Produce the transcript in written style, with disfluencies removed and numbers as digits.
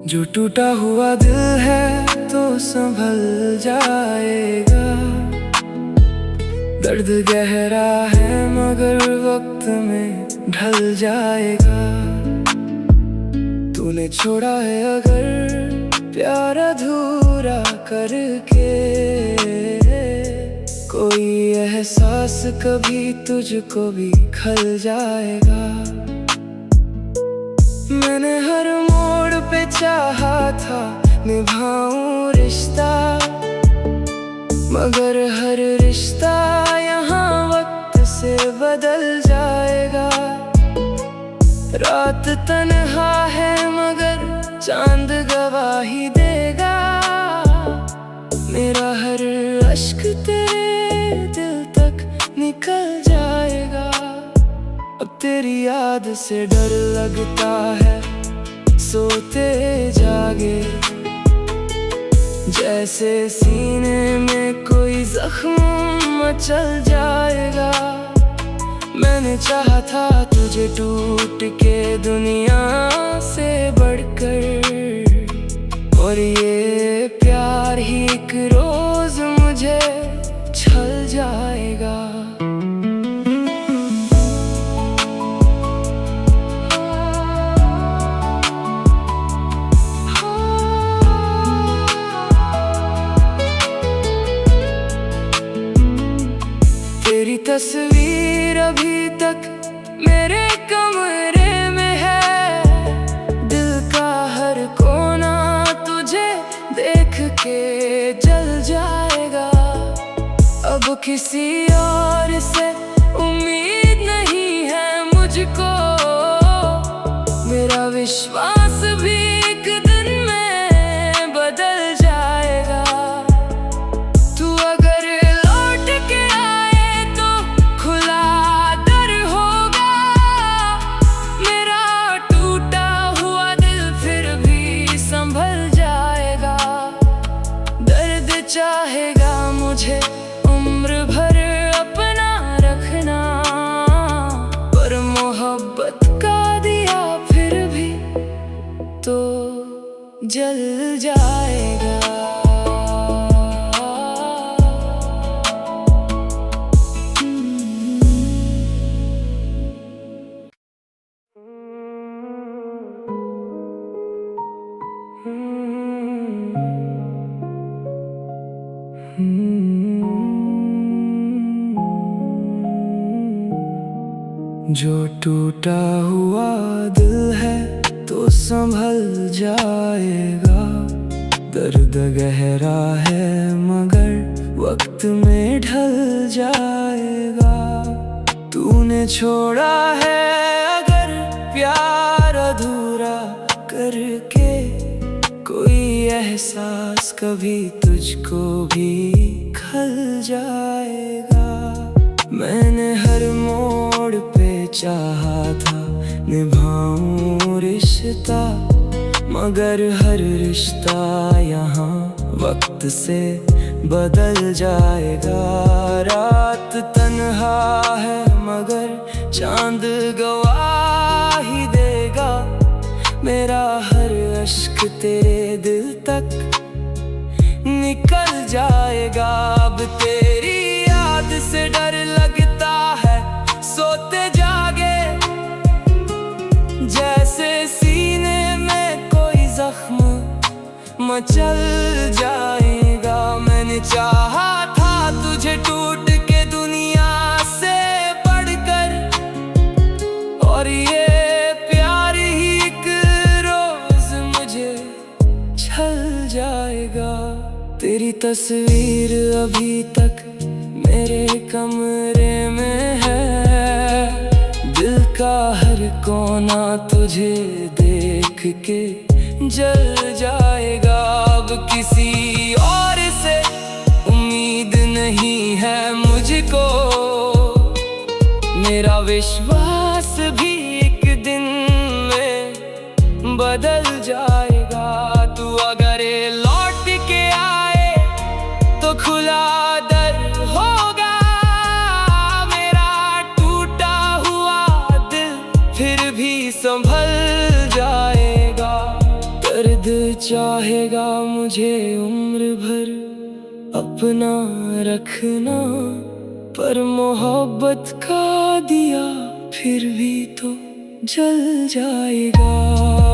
जो टूटा हुआ दिल है तो संभल जाएगा। दर्द गहरा है मगर वक्त में ढल जाएगा। तूने छोड़ा है अगर प्यार अधूरा करके, कोई एहसास कभी तुझको भी खल जाएगा। मैंने हर मोड़ पे चाहा था निभाऊं रिश्ता, मगर हर रिश्ता यहाँ वक्त से बदल जाएगा। रात तन्हा है मगर चांद गवाही देगा। मेरा हर अश्क तेरे दिल तक निकल जाएगा। अब तेरी याद से डर लगता है सोते जागे, जैसे सीने में कोई जख्म मचल जाएगा। मैंने चाहा था तुझे टूट के दुनिया से बढ़कर, और ये प्यार ही एक रोज मुझे छल जाएगा। तेरी तस्वीर अभी तक मेरे कमरे में है। दिल का हर कोना तुझे देख के जल जाएगा। अब किसी और से उम्मीद नहीं है मुझको। मेरा विश्वास भी एक दिन में बदल जाएगा। तू अगर लौट के आए तो खुला दर होगा। मेरा टूटा हुआ दिल फिर भी संभल जाएगा। दर्द चाहेगा मुझे उम्र भर अपना रखना, पर मोहब्बत का दिया फिर भी तो जल जाएगा। जो टूटा हुआ दिल है तो संभल जाएगा। दर्द गहरा है मगर वक्त में ढल जाएगा। तूने छोड़ा है अगर प्यार अधूरा करके, कोई एहसास कभी तुझको भी खल जाएगा। मैंने हर मोड़ पे चाहा था निभाऊं रिश्ता, मगर हर रिश्ता यहाँ वक्त से बदल जाएगा। रात तन्हा है मगर चांद गवाही देगा। मेरा हर अश्क तेरे दिल तक निकल जाएगा। अब तेरी याद से डर लगता है सोते जागे, जैसे सीने में कोई जख्म मचल जाएगा। मैंने चाहा था तुझे टूट के दुनिया से बढ़कर, और ये प्यार ही एक रोज मुझे छल जाएगा। तेरी तस्वीर अभी तक मेरे कमरे में है। दिल का हर कोना तुझे देख के जल जाएगा। अब किसी और से उम्मीद नहीं है मुझको। मेरा विश्वास भी एक दिन में बदल जाएगा। तू अगर लौट के आए तो खुला चाहेगा मुझे उम्र भर अपना रखना, पर मोहब्बत का दिया फिर भी तो जल जाएगा।